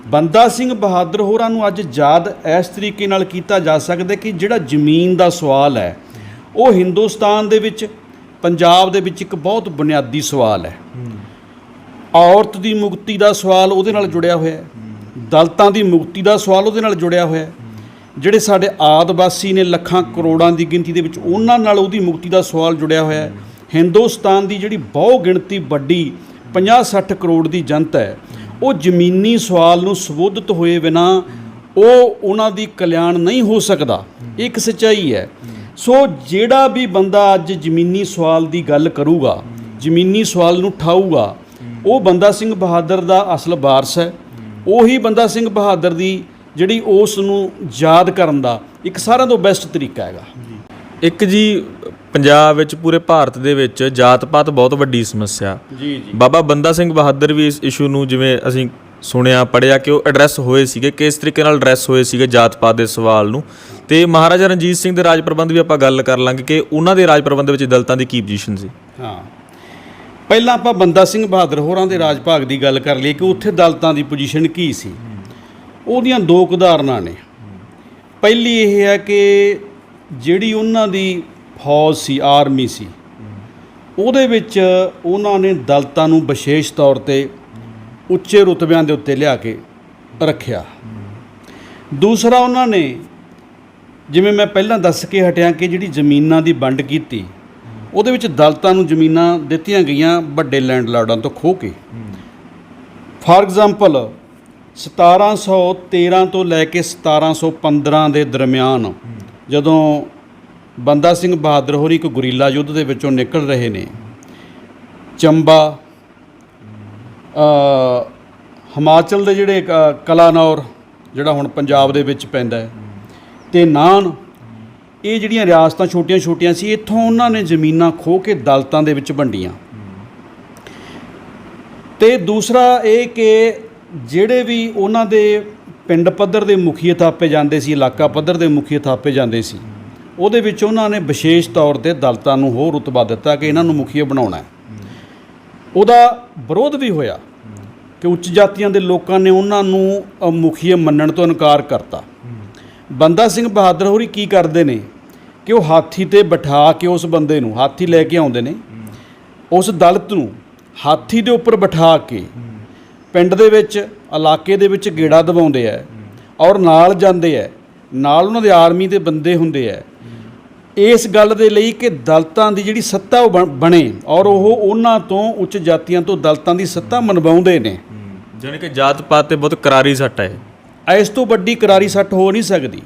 ਬੰਦਾ ਸਿੰਘ ਬਹਾਦਰ ਹੋਰਾਂ ਨੂੰ ਅੱਜ ਯਾਦ ਇਸ ਤਰੀਕੇ ਨਾਲ ਕੀਤਾ ਜਾ ਸਕਦਾ ਕਿ ਜਿਹੜਾ ਜ਼ਮੀਨ ਦਾ ਸਵਾਲ ਹੈ ਉਹ ਹਿੰਦੁਸਤਾਨ ਦੇ ਵਿੱਚ, ਪੰਜਾਬ ਦੇ ਵਿੱਚ ਇੱਕ ਬਹੁਤ ਬੁਨਿਆਦੀ ਸਵਾਲ ਹੈ। ਔਰਤ ਦੀ ਮੁਕਤੀ ਦਾ ਸਵਾਲ ਉਹਦੇ ਨਾਲ ਜੁੜਿਆ ਹੋਇਆ ਹੈ। ਦਲਿਤਾਂ ਦੀ ਮੁਕਤੀ ਦਾ ਸਵਾਲ ਉਹਦੇ ਨਾਲ ਜੁੜਿਆ ਹੋਇਆ ਹੈ। ਜਿਹੜੇ ਸਾਡੇ ਆਦਿਵਾਸੀ ਨੇ ਲੱਖਾਂ ਕਰੋੜਾਂ ਦੀ ਗਿਣਤੀ ਦੇ ਵਿੱਚ, ਉਹਨਾਂ ਨਾਲ ਉਹਦੀ ਮੁਕਤੀ ਦਾ ਸਵਾਲ ਜੁੜਿਆ ਹੋਇਆ ਹੈ। ਹਿੰਦੁਸਤਾਨ ਦੀ ਜਿਹੜੀ ਬਹੁ ਗਿਣਤੀ ਵੱਡੀ 50-60 ਕਰੋੜ ਦੀ ਜਨਤਾ ਹੈ, ਉਹ ਜ਼ਮੀਨੀ ਸਵਾਲ ਨੂੰ ਸੰਬੋਧਿਤ ਹੋਏ ਬਿਨਾਂ ਉਹਨਾਂ ਦੀ ਕਲਿਆਣ ਨਹੀਂ ਹੋ ਸਕਦਾ। ਇੱਕ ਸੱਚਾਈ ਹੈ। ਸੋ ਜਿਹੜਾ ਵੀ ਬੰਦਾ ਅੱਜ ਜ਼ਮੀਨੀ ਸਵਾਲ ਦੀ ਗੱਲ ਕਰੂਗਾ, ਜ਼ਮੀਨੀ ਸਵਾਲ ਨੂੰ ਉਠਾਊਗਾ, ਉਹ ਬੰਦਾ ਸਿੰਘ ਬਹਾਦਰ ਦਾ ਅਸਲ ਵਾਰਸ ਹੈ। ਉਹੀ ਬੰਦਾ ਸਿੰਘ ਬਹਾਦਰ ਦੀ ਜਿਹੜੀ ਉਸ ਨੂੰ ਯਾਦ ਕਰਨ ਦਾ ਇੱਕ ਸਾਰਿਆਂ ਤੋਂ ਬੈਸਟ ਤਰੀਕਾ ਹੈਗਾ। ਇੱਕ ਜੀ ਪੰਜਾਬ ਵਿੱਚ, ਪੂਰੇ ਭਾਰਤ ਦੇ ਵਿੱਚ ਜਾਤ ਪਾਤ ਬਹੁਤ ਵੱਡੀ ਸਮੱਸਿਆ। ਜੀ। ਬਾਬਾ ਬੰਦਾ ਸਿੰਘ ਬਹਾਦਰ ਵੀ ਇਸ ਇਸ਼ੂ ਨੂੰ, ਜਿਵੇਂ ਅਸੀਂ ਸੁਣਿਆ ਪੜ੍ਹਿਆ, ਕਿ ਉਹ ਐਡਰੈਸ ਹੋਏ ਸੀਗੇ, ਕਿਸ ਤਰੀਕੇ ਨਾਲ ਐਡਰੈਸ ਹੋਏ ਸੀਗੇ ਜਾਤ ਪਾਤ ਦੇ ਸਵਾਲ ਨੂੰ। ਤੇ ਮਹਾਰਾਜਾ ਰਣਜੀਤ ਸਿੰਘ ਦੇ ਰਾਜ ਪ੍ਰਬੰਧ ਵੀ ਆਪਾਂ ਗੱਲ ਕਰ ਲਾਂਗੇ ਕਿ ਉਹਨਾਂ ਦੇ ਰਾਜ ਪ੍ਰਬੰਧ ਵਿੱਚ ਦਲਿਤਾਂ ਦੀ ਕੀ ਪੋਜੀਸ਼ਨ ਸੀ। ਹਾਂ, ਪਹਿਲਾਂ ਆਪਾਂ ਬੰਦਾ ਸਿੰਘ ਬਹਾਦਰ ਹੋਰਾਂ ਦੇ ਰਾਜ ਭਾਗ ਦੀ ਗੱਲ ਕਰ ਲਈਏ ਕਿ ਉੱਥੇ ਦਲਿਤਾਂ ਦੀ ਪੋਜੀਸ਼ਨ ਕੀ ਸੀ। ਉਹਦੀਆਂ ਦੋ ਉਦਾਹਰਨਾਂ ਨੇ। ਪਹਿਲੀ ਇਹ ਹੈ ਕਿ ਜਿਹੜੀ ਉਹਨਾਂ ਦੀ ਫੌਜ ਸੀ, ਆਰਮੀ ਸੀ, ਉਹਦੇ ਵਿੱਚ ਉਹਨਾਂ ਨੇ ਦਲਿਤਾਂ ਨੂੰ ਵਿਸ਼ੇਸ਼ ਤੌਰ 'ਤੇ ਉੱਚੇ ਰੁਤਬਿਆਂ ਦੇ ਉੱਤੇ ਲਿਆ ਕੇ ਰੱਖਿਆ। ਦੂਸਰਾ, ਉਹਨਾਂ ਨੇ, ਜਿਵੇਂ ਮੈਂ ਪਹਿਲਾਂ ਦੱਸ ਕੇ ਹਟਿਆ ਕਿ ਜਿਹੜੀ ਜ਼ਮੀਨਾਂ ਦੀ ਵੰਡ ਕੀਤੀ, ਉਹਦੇ ਵਿੱਚ ਦਲਿਤਾਂ ਨੂੰ ਜ਼ਮੀਨਾਂ ਦਿੱਤੀਆਂ ਗਈਆਂ ਵੱਡੇ ਲੈਂਡਲਾਰਡਾਂ ਤੋਂ ਖੋਹ ਕੇ। ਫਾਰ ਐਗਜ਼ਾਮਪਲ 1713 ਤੋਂ ਲੈ ਕੇ 1715 ਦੇ ਦਰਮਿਆਨ, ਜਦੋਂ ਬੰਦਾ ਸਿੰਘ ਬਹਾਦਰ ਹੋਰੀ ਇੱਕ ਗੁਰੀਲਾ ਯੁੱਧ ਦੇ ਵਿੱਚੋਂ ਨਿਕਲ ਰਹੇ ਨੇ, ਚੰਬਾ, ਹਿਮਾਚਲ ਦੇ ਜਿਹੜੇ ਕਲਾਨੌਰ, ਜਿਹੜਾ ਹੁਣ ਪੰਜਾਬ ਦੇ ਵਿੱਚ ਪੈਂਦਾ ਹੈ, ਤੇ ਨਾਨ, ਇਹ ਜਿਹੜੀਆਂ ਰਿਆਸਤਾਂ ਛੋਟੀਆਂ ਛੋਟੀਆਂ ਸੀ, ਇੱਥੋਂ ਉਹਨਾਂ ਨੇ ਜ਼ਮੀਨਾਂ ਖੋਹ ਕੇ ਦਲਿਤਾਂ ਦੇ ਵਿੱਚ ਵੰਡੀਆਂ। ਤੇ ਦੂਸਰਾ ਇਹ ਕਿ ਜਿਹੜੇ ਵੀ ਉਹਨਾਂ ਦੇ ਪਿੰਡ ਪੱਧਰ ਦੇ ਮੁਖੀਏ ਥਾਪੇ ਜਾਂਦੇ ਸੀ, ਇਲਾਕਾ ਪੱਧਰ ਦੇ ਮੁਖੀਏ ਥਾਪੇ ਜਾਂਦੇ ਸੀ, ਉਹਦੇ ਵਿੱਚ ਉਹਨਾਂ ਨੇ ਵਿਸ਼ੇਸ਼ ਤੌਰ 'ਤੇ ਦਲਿਤਾਂ ਨੂੰ ਹੋਰ ਰੁਤਬਾ ਦਿੱਤਾ ਕਿ ਇਹਨਾਂ ਨੂੰ ਮੁਖੀਏ ਬਣਾਉਣਾ ਹੈ। ਉਹਦਾ ਵਿਰੋਧ ਵੀ ਹੋਇਆ ਕਿ ਉੱਚ ਜਾਤੀਆਂ ਦੇ ਲੋਕਾਂ ਨੇ ਉਹਨਾਂ ਨੂੰ ਮੁਖੀਏ ਮੰਨਣ ਤੋਂ ਇਨਕਾਰ ਕਰਤਾ। ਬੰਦਾ ਸਿੰਘ ਬਹਾਦਰ ਹੋਰੀ ਕੀ ਕਰਦੇ ਨੇ ਕਿ ਉਹ ਹਾਥੀ 'ਤੇ ਬਿਠਾ ਕੇ ਉਸ ਬੰਦੇ ਨੂੰ, ਹਾਥੀ ਲੈ ਕੇ ਆਉਂਦੇ ਨੇ, ਉਸ ਦਲਿਤ ਨੂੰ ਹਾਥੀ ਦੇ ਉੱਪਰ ਬਿਠਾ ਕੇ ਪਿੰਡ ਦੇ ਵਿੱਚ, ਇਲਾਕੇ ਦੇ ਵਿੱਚ ਗੇੜਾ ਦਵਾਉਂਦੇ ਹੈ, ਔਰ ਨਾਲ ਜਾਂਦੇ ਹੈ, ਨਾਲ ਉਹਨਾਂ ਦੇ ਆਰਮੀ ਦੇ ਬੰਦੇ ਹੁੰਦੇ ਹੈ, ਇਸ ਗੱਲ ਦੇ ਲਈ ਕਿ ਦਲਿਤਾਂ ਦੀ ਜਿਹੜੀ ਸੱਤਾ ਉਹ ਬਣੇ, ਔਰ ਉਹ ਉਹਨਾਂ ਤੋਂ, ਉੱਚ ਜਾਤੀਆਂ ਤੋਂ ਦਲਿਤਾਂ ਦੀ ਸੱਤਾ ਮਨਵਾਉਂਦੇ ਨੇ। ਜਾਣੀ ਕਿ ਜਾਤ ਪਾਤ 'ਤੇ ਬਹੁਤ ਕਰਾਰੀ ਸੱਟ ਹੈ। ਇਸ ਤੋਂ ਵੱਡੀ ਕਰਾਰੀ ਸੱਟ ਹੋ ਨਹੀਂ ਸਕਦੀ,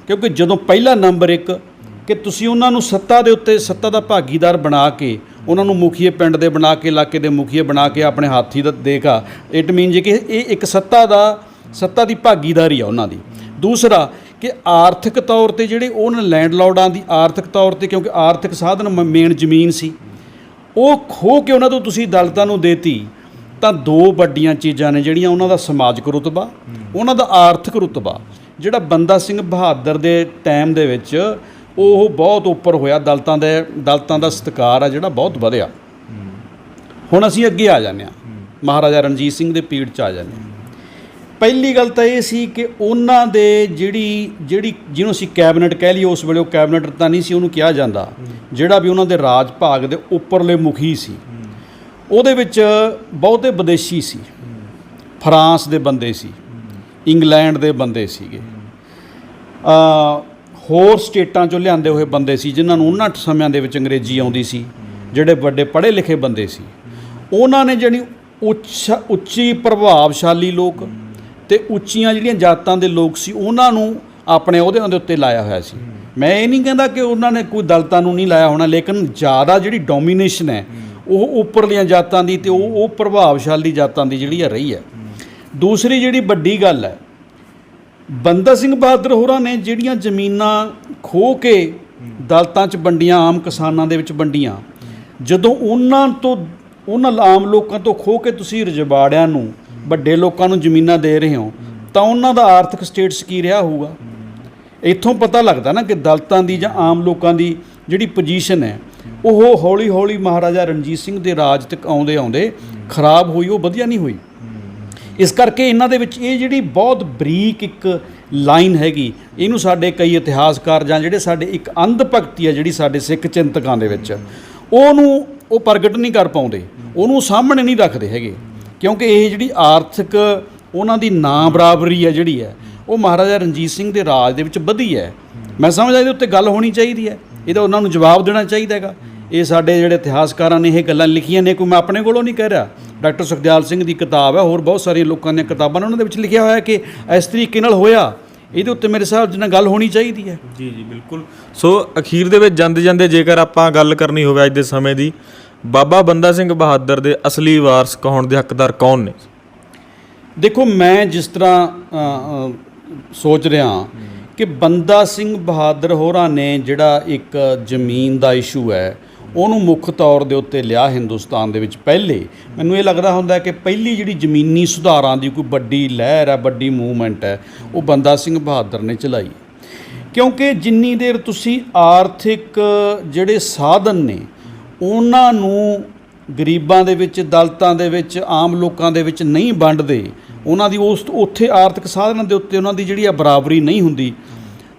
ਕਿਉਂਕਿ ਜਦੋਂ ਪਹਿਲਾ ਨੰਬਰ ਇੱਕ ਕਿ ਤੁਸੀਂ ਉਹਨਾਂ ਨੂੰ ਸੱਤਾ ਦੇ ਉੱਤੇ, ਸੱਤਾ ਦਾ ਭਾਗੀਦਾਰ ਬਣਾ ਕੇ, ਉਹਨਾਂ ਨੂੰ ਮੁਖੀਏ ਪਿੰਡ ਦੇ ਬਣਾ ਕੇ, ਇਲਾਕੇ ਦੇ ਮੁਖੀਏ ਬਣਾ ਕੇ ਆਪਣੇ ਹਾਥੀ ਦਾ ਦੇਖਾ, ਇਟ ਮੀਨ ਜੇ ਕਿ ਇਹ ਇੱਕ ਸੱਤਾ ਦੀ ਭਾਗੀਦਾਰੀ ਆ ਉਹਨਾਂ ਦੀ। ਦੂਸਰਾ ਕਿ ਆਰਥਿਕ ਤੌਰ 'ਤੇ ਜਿਹੜੇ ਉਹਨਾਂ ਲੈਂਡਲਾਰਡਾਂ ਦੀ ਆਰਥਿਕ ਤੌਰ 'ਤੇ, ਕਿਉਂਕਿ ਆਰਥਿਕ ਸਾਧਨ ਮੇਨ ਜ਼ਮੀਨ ਸੀ, ਉਹ ਖੋਹ ਕੇ ਉਹਨਾਂ ਤੋਂ ਤੁਸੀਂ ਦਲਿਤਾਂ ਨੂੰ ਦੇਤੀ, ਤਾਂ ਦੋ ਵੱਡੀਆਂ ਚੀਜ਼ਾਂ ਨੇ ਜਿਹੜੀਆਂ, ਉਹਨਾਂ ਦਾ ਸਮਾਜਿਕ ਰੁਤਬਾ, ਉਹਨਾਂ ਦਾ ਆਰਥਿਕ ਰੁਤਬਾ, ਜਿਹੜਾ ਬੰਦਾ ਸਿੰਘ ਬਹਾਦਰ ਦੇ ਟਾਈਮ ਦੇ ਵਿੱਚ ਉਹ ਬਹੁਤ ਉੱਪਰ ਹੋਇਆ। ਦਲਿਤਾਂ ਦਾ ਸਤਿਕਾਰ ਆ ਜਿਹੜਾ ਬਹੁਤ ਵਧਿਆ। ਹੁਣ ਅਸੀਂ ਅੱਗੇ ਆ ਜਾਂਦੇ ਹਾਂ, ਮਹਾਰਾਜਾ ਰਣਜੀਤ ਸਿੰਘ ਦੇ ਪੀੜ 'ਚ ਆ ਜਾਂਦੇ ਹਾਂ। ਪਹਿਲੀ ਗੱਲ ਤਾਂ ਇਹ ਸੀ ਕਿ ਉਹਨਾਂ ਦੇ ਜਿਹੜੀ ਜਿਹਨੂੰ ਅਸੀਂ ਕੈਬਨਿਟ ਕਹਿ ਲਈਏ, ਉਸ ਵੇਲੇ ਉਹ ਕੈਬਨਿਟ ਤਾਂ ਨਹੀਂ ਸੀ ਉਹਨੂੰ ਕਿਹਾ ਜਾਂਦਾ, ਜਿਹੜਾ ਵੀ ਉਹਨਾਂ ਦੇ ਰਾਜ ਭਾਗ ਦੇ ਉੱਪਰਲੇ ਮੁਖੀ ਸੀ, ਉਹਦੇ ਵਿੱਚ ਬਹੁਤੇ ਵਿਦੇਸ਼ੀ ਸੀ। ਫਰਾਂਸ ਦੇ ਬੰਦੇ ਸੀ, ਇੰਗਲੈਂਡ ਦੇ ਬੰਦੇ ਸੀਗੇ, ਹੋਰ ਸਟੇਟਾਂ 'ਚੋਂ ਲਿਆਂਦੇ ਹੋਏ ਬੰਦੇ ਸੀ, ਜਿਨ੍ਹਾਂ ਨੂੰ ਉਹਨਾਂ ਸਮਿਆਂ ਦੇ ਵਿੱਚ ਅੰਗਰੇਜ਼ੀ ਆਉਂਦੀ ਸੀ, ਜਿਹੜੇ ਵੱਡੇ ਪੜ੍ਹੇ ਲਿਖੇ ਬੰਦੇ ਸੀ। ਉਹਨਾਂ ਨੇ ਜਿਹੜੀ ਉੱਚੀ ਪ੍ਰਭਾਵਸ਼ਾਲੀ ਲੋਕ ਅਤੇ ਉੱਚੀਆਂ ਜਿਹੜੀਆਂ ਜਾਤਾਂ ਦੇ ਲੋਕ ਸੀ, ਉਹਨਾਂ ਨੂੰ ਆਪਣੇ ਅਹੁਦਿਆਂ ਦੇ ਉੱਤੇ ਲਾਇਆ ਹੋਇਆ ਸੀ। ਮੈਂ ਇਹ ਨਹੀਂ ਕਹਿੰਦਾ ਕਿ ਉਹਨਾਂ ਨੇ ਕੋਈ ਦਲਿਤਾਂ ਨੂੰ ਨਹੀਂ ਲਾਇਆ ਹੋਣਾ, ਲੇਕਿਨ ਜ਼ਿਆਦਾ ਜਿਹੜੀ ਡੋਮੀਨੇਸ਼ਨ ਹੈ ਉਹ ਉੱਪਰਲੀਆਂ ਜਾਤਾਂ ਦੀ ਅਤੇ ਉਹ ਪ੍ਰਭਾਵਸ਼ਾਲੀ ਜਾਤਾਂ ਦੀ ਜਿਹੜੀ ਰਹੀ ਹੈ। ਦੂਸਰੀ ਜਿਹੜੀ ਵੱਡੀ ਗੱਲ ਹੈ, ਬੰਦਾ ਸਿੰਘ ਬਹਾਦਰ ਹੋਰਾਂ ਨੇ ਜਿਹੜੀਆਂ ਜ਼ਮੀਨਾਂ ਖੋਹ ਕੇ ਦਲਿਤਾਂ 'ਚ ਵੰਡੀਆਂ, ਆਮ ਕਿਸਾਨਾਂ ਦੇ ਵਿੱਚ ਵੰਡੀਆਂ, ਜਦੋਂ ਉਹਨਾਂ ਤੋਂ ਉਹਨਾਂ ਆਮ ਲੋਕਾਂ ਤੋਂ ਖੋਹ ਕੇ ਤੁਸੀਂ ਰਜਵਾੜਿਆਂ ਨੂੰ, ਵੱਡੇ ਲੋਕਾਂ ਨੂੰ ਜ਼ਮੀਨਾਂ ਦੇ ਰਹੇ ਹੋ, ਤਾਂ ਉਹਨਾਂ ਦਾ ਆਰਥਿਕ ਸਟੇਟਸ ਕੀ ਰਿਹਾ ਹੋਊਗਾ। ਇੱਥੋਂ ਪਤਾ ਲੱਗਦਾ ਨਾ ਕਿ ਦਲਿਤਾਂ ਦੀ ਜਾਂ ਆਮ ਲੋਕਾਂ ਦੀ ਜਿਹੜੀ ਪੋਜੀਸ਼ਨ ਹੈ ਉਹ ਹੌਲੀ ਹੌਲੀ ਮਹਾਰਾਜਾ ਰਣਜੀਤ ਸਿੰਘ ਦੇ ਰਾਜ ਤੱਕ ਆਉਂਦੇ ਆਉਂਦੇ ਖਰਾਬ ਹੋਈ, ਉਹ ਵਧੀਆ ਨਹੀਂ ਹੋਈ। ਇਸ ਕਰਕੇ ਇਹਨਾਂ ਦੇ ਵਿੱਚ ਇਹ ਜਿਹੜੀ ਬਹੁਤ ਬਰੀਕ ਇੱਕ ਲਾਈਨ ਹੈਗੀ, ਇਹਨੂੰ ਸਾਡੇ ਕਈ ਇਤਿਹਾਸਕਾਰ ਜਾਂ ਜਿਹੜੇ ਸਾਡੇ ਇੱਕ ਅੰਧ ਭਗਤੀ ਹੈ ਜਿਹੜੀ ਸਾਡੇ ਸਿੱਖ ਚਿੰਤਕਾਂ ਦੇ ਵਿੱਚ, ਉਹਨੂੰ ਉਹ ਪ੍ਰਗਟ ਨਹੀਂ ਕਰ ਪਾਉਂਦੇ, ਉਹਨੂੰ ਸਾਹਮਣੇ ਨਹੀਂ ਰੱਖਦੇ ਹੈਗੇ। ਕਿਉਂਕਿ ਇਹ ਜਿਹੜੀ ਆਰਥਿਕ ਉਹਨਾਂ ਦੀ ਨਾ ਬਰਾਬਰੀ ਹੈ ਜਿਹੜੀ ਹੈ, ਉਹ ਮਹਾਰਾਜਾ ਰਣਜੀਤ ਸਿੰਘ ਦੇ ਰਾਜ ਦੇ ਵਿੱਚ ਵਧੀ ਹੈ। ਮੈਂ ਸਮਝਦਾ ਇਹਦੇ ਉੱਤੇ ਗੱਲ ਹੋਣੀ ਚਾਹੀਦੀ ਹੈ, ਇਹਦਾ ਉਹਨਾਂ ਨੂੰ ਜਵਾਬ ਦੇਣਾ ਚਾਹੀਦਾ ਹੈਗਾ। ਇਹ ਸਾਡੇ ਜਿਹੜੇ ਇਤਿਹਾਸਕਾਰਾਂ ਨੇ ਇਹ ਗੱਲਾਂ ਲਿਖੀਆਂ ਨੇ, ਕੋਈ ਮੈਂ ਆਪਣੇ ਕੋਲੋਂ ਨਹੀਂ ਕਹਿ ਰਿਹਾ। ਡਾਕਟਰ ਸੁਖਦਿਆਲ ਸਿੰਘ ਦੀ ਕਿਤਾਬ ਹੈ, ਹੋਰ ਬਹੁਤ ਸਾਰੀਆਂ ਲੋਕਾਂ ਦੀਆਂ ਕਿਤਾਬਾਂ ਨੇ, ਉਹਨਾਂ ਦੇ ਵਿੱਚ ਲਿਖਿਆ ਹੋਇਆ ਕਿ ਇਸ ਤਰੀਕੇ ਨਾਲ ਹੋਇਆ। ਇਹਦੇ ਉੱਤੇ ਮੇਰੇ ਹਿਸਾਬ ਨਾਲ ਗੱਲ ਹੋਣੀ ਚਾਹੀਦੀ ਹੈ। ਜੀ ਜੀ ਬਿਲਕੁਲ। ਸੋ ਅਖੀਰ ਦੇ ਵਿੱਚ ਜਾਂਦੇ ਜਾਂਦੇ ਜੇਕਰ ਆਪਾਂ ਗੱਲ ਕਰਨੀ ਹੋਵੇ ਅੱਜ ਦੇ ਸਮੇਂ ਦੀ, ਬਾਬਾ ਬੰਦਾ ਸਿੰਘ ਬਹਾਦਰ ਦੇ ਅਸਲੀ ਵਾਰਸ ਕਹਾਉਣ ਦੇ ਹੱਕਦਾਰ ਕੌਣ ਨੇ? ਦੇਖੋ, ਮੈਂ ਜਿਸ ਤਰ੍ਹਾਂ ਸੋਚ ਰਿਹਾ ਕਿ ਬੰਦਾ ਸਿੰਘ ਬਹਾਦਰ ਹੋਰਾਂ ਨੇ ਜਿਹੜਾ ਇੱਕ ਜ਼ਮੀਨ ਦਾ ਇਸ਼ੂ ਹੈ ਉਹਨੂੰ ਮੁੱਖ ਤੌਰ ਦੇ ਉੱਤੇ ਲਿਆ ਹਿੰਦੁਸਤਾਨ ਦੇ ਵਿੱਚ। ਪਹਿਲੇ ਮੈਨੂੰ ਇਹ ਲੱਗਦਾ ਹੁੰਦਾ ਕਿ ਪਹਿਲੀ ਜਿਹੜੀ ਜ਼ਮੀਨੀ ਸੁਧਾਰਾਂ ਦੀ ਕੋਈ ਵੱਡੀ ਲਹਿਰ ਹੈ, ਵੱਡੀ ਮੂਵਮੈਂਟ ਹੈ, ਉਹ ਬੰਦਾ ਸਿੰਘ ਬਹਾਦਰ ਨੇ ਚਲਾਈ। ਕਿਉਂਕਿ ਜਿੰਨੀ ਦੇਰ ਤੁਸੀਂ ਆਰਥਿਕ ਜਿਹੜੇ ਸਾਧਨ ਨੇ ਉਹਨਾਂ ਨੂੰ ਗਰੀਬਾਂ ਦੇ ਵਿੱਚ, ਦਲਿਤਾਂ ਦੇ ਵਿੱਚ, ਆਮ ਲੋਕਾਂ ਦੇ ਵਿੱਚ ਨਹੀਂ ਵੰਡਦੇ, ਉਹਨਾਂ ਦੀ ਉੱਥੇ ਆਰਥਿਕ ਸਾਧਨਾਂ ਦੇ ਉੱਤੇ ਉਹਨਾਂ ਦੀ ਜਿਹੜੀ ਆ ਬਰਾਬਰੀ ਨਹੀਂ ਹੁੰਦੀ,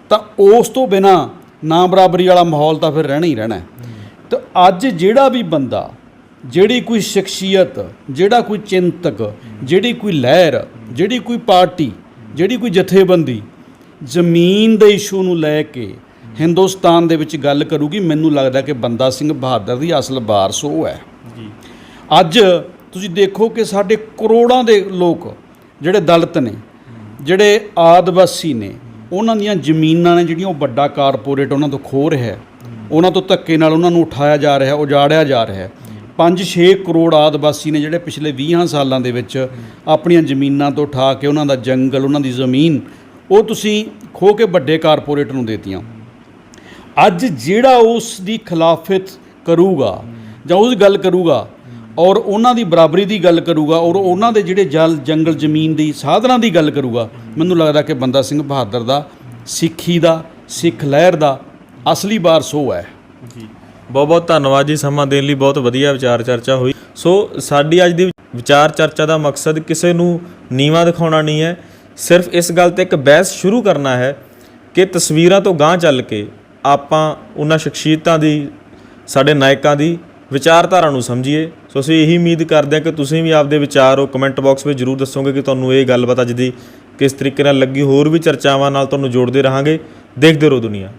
ਤਾਂ ਉਸ ਤੋਂ ਬਿਨਾਂ ਨਾ ਬਰਾਬਰੀ ਵਾਲਾ ਮਾਹੌਲ ਤਾਂ ਫਿਰ ਰਹਿਣਾ ਹੀ ਰਹਿਣਾ ਹੈ। ਤਾਂ ਅੱਜ ਜਿਹੜਾ ਵੀ ਬੰਦਾ, ਜਿਹੜੀ ਕੋਈ ਸ਼ਖਸੀਅਤ, ਜਿਹੜਾ ਕੋਈ ਚਿੰਤਕ, ਜਿਹੜੀ ਕੋਈ ਲਹਿਰ, ਜਿਹੜੀ ਕੋਈ ਪਾਰਟੀ, ਜਿਹੜੀ ਕੋਈ ਜਥੇਬੰਦੀ ਜ਼ਮੀਨ ਦੇ ਇਸ਼ੂ ਨੂੰ ਲੈ ਕੇ ਹਿੰਦੁਸਤਾਨ ਦੇ ਵਿੱਚ ਗੱਲ ਕਰੂਗੀ, ਮੈਨੂੰ ਲੱਗਦਾ ਕਿ ਬੰਦਾ ਸਿੰਘ ਬਹਾਦਰ ਦੀ ਅਸਲ ਵਾਰਸ ਉਹ ਹੈ। ਅੱਜ ਤੁਸੀਂ ਦੇਖੋ ਕਿ ਸਾਡੇ ਕਰੋੜਾਂ ਦੇ ਲੋਕ ਜਿਹੜੇ ਦਲਿਤ ਨੇ, ਜਿਹੜੇ ਆਦਿਵਾਸੀ ਨੇ, ਉਹਨਾਂ ਦੀਆਂ ਜ਼ਮੀਨਾਂ ਨੇ ਜਿਹੜੀਆਂ ਉਹ ਵੱਡਾ ਕਾਰਪੋਰੇਟ ਉਹਨਾਂ ਤੋਂ ਖੋਹ ਰਿਹਾ, ਉਹਨਾਂ ਤੋਂ ਧੱਕੇ ਨਾਲ ਉਹਨਾਂ ਨੂੰ ਉਠਾਇਆ ਜਾ ਰਿਹਾ, ਉਜਾੜਿਆ ਜਾ ਰਿਹਾ। 5-6 ਕਰੋੜ ਆਦਿਵਾਸੀ ਨੇ ਜਿਹੜੇ ਪਿਛਲੇ 20 ਸਾਲਾਂ ਦੇ ਵਿੱਚ ਆਪਣੀਆਂ ਜ਼ਮੀਨਾਂ ਤੋਂ ਉਠਾ ਕੇ ਉਹਨਾਂ ਦਾ ਜੰਗਲ, ਉਹਨਾਂ ਦੀ ਜ਼ਮੀਨ, ਉਹ ਤੁਸੀਂ ਖੋਹ ਕੇ ਵੱਡੇ ਕਾਰਪੋਰੇਟ ਨੂੰ ਦੇਤੀਆਂ। ਅੱਜ ਜਿਹੜਾ ਉਸ ਦੀ ਖਿਲਾਫਤ ਕਰੂਗਾ ਜਾਂ ਉਸ ਗੱਲ ਕਰੂਗਾ ਔਰ ਉਹਨਾਂ ਦੀ ਬਰਾਬਰੀ ਦੀ ਗੱਲ ਕਰੂਗਾ ਔਰ ਉਹਨਾਂ ਦੇ ਜਿਹੜੇ ਜੰਗਲ ਜ਼ਮੀਨ ਦੀ ਸਾਧਨਾਂ ਦੀ ਗੱਲ ਕਰੂਗਾ, ਮੈਨੂੰ ਲੱਗਦਾ ਕਿ ਬੰਦਾ ਸਿੰਘ ਬਹਾਦਰ ਦਾ, ਸਿੱਖੀ ਦਾ, ਸਿੱਖ ਲਹਿਰ ਦਾ ਅਸਲੀ ਵਾਰਸ ਉਹ ਹੈ। ਜੀ ਬਹੁਤ ਬਹੁਤ ਧੰਨਵਾਦ ਜੀ, ਸਮਾਂ ਦੇਣ ਲਈ। ਬਹੁਤ ਵਧੀਆ ਵਿਚਾਰ ਚਰਚਾ ਹੋਈ। ਸੋ ਸਾਡੀ ਅੱਜ ਦੀ ਵਿਚਾਰ ਚਰਚਾ ਦਾ ਮਕਸਦ ਕਿਸੇ ਨੂੰ ਨੀਵਾਂ ਦਿਖਾਉਣਾ ਨਹੀਂ ਹੈ, ਸਿਰਫ ਇਸ ਗੱਲ ਤੇ ਇੱਕ ਬਹਿਸ ਸ਼ੁਰੂ ਕਰਨਾ ਹੈ ਕਿ ਤਸਵੀਰਾਂ ਤੋਂ ਗਾਂਹ ਚੱਲ ਕੇ ਆਪਾਂ ਉਹਨਾਂ ਸ਼ਖਸੀਅਤਾਂ ਦੀ, ਸਾਡੇ ਨਾਇਕਾਂ ਦੀ ਵਿਚਾਰਧਾਰਾ ਨੂੰ ਸਮਝੀਏ। ਸੋ ਅਸੀਂ ਇਹੀ ਉਮੀਦ ਕਰਦੇ ਹਾਂ ਕਿ ਤੁਸੀਂ ਵੀ ਆਪਦੇ ਵਿਚਾਰ ਉਹ ਕਮੈਂਟ ਬਾਕਸ ਵਿੱਚ ਜ਼ਰੂਰ ਦੱਸੋਗੇ ਕਿ ਤੁਹਾਨੂੰ ਇਹ ਗੱਲਬਾਤ ਅੱਜ ਦੀ ਕਿਸ ਤਰੀਕੇ ਨਾਲ ਲੱਗੀ। ਹੋਰ ਵੀ ਚਰਚਾਵਾਂ ਨਾਲ ਤੁਹਾਨੂੰ ਜੋੜਦੇ ਰਹਾਂਗੇ। ਦੇਖਦੇ ਰਹੋ ਦੁਨੀਆ।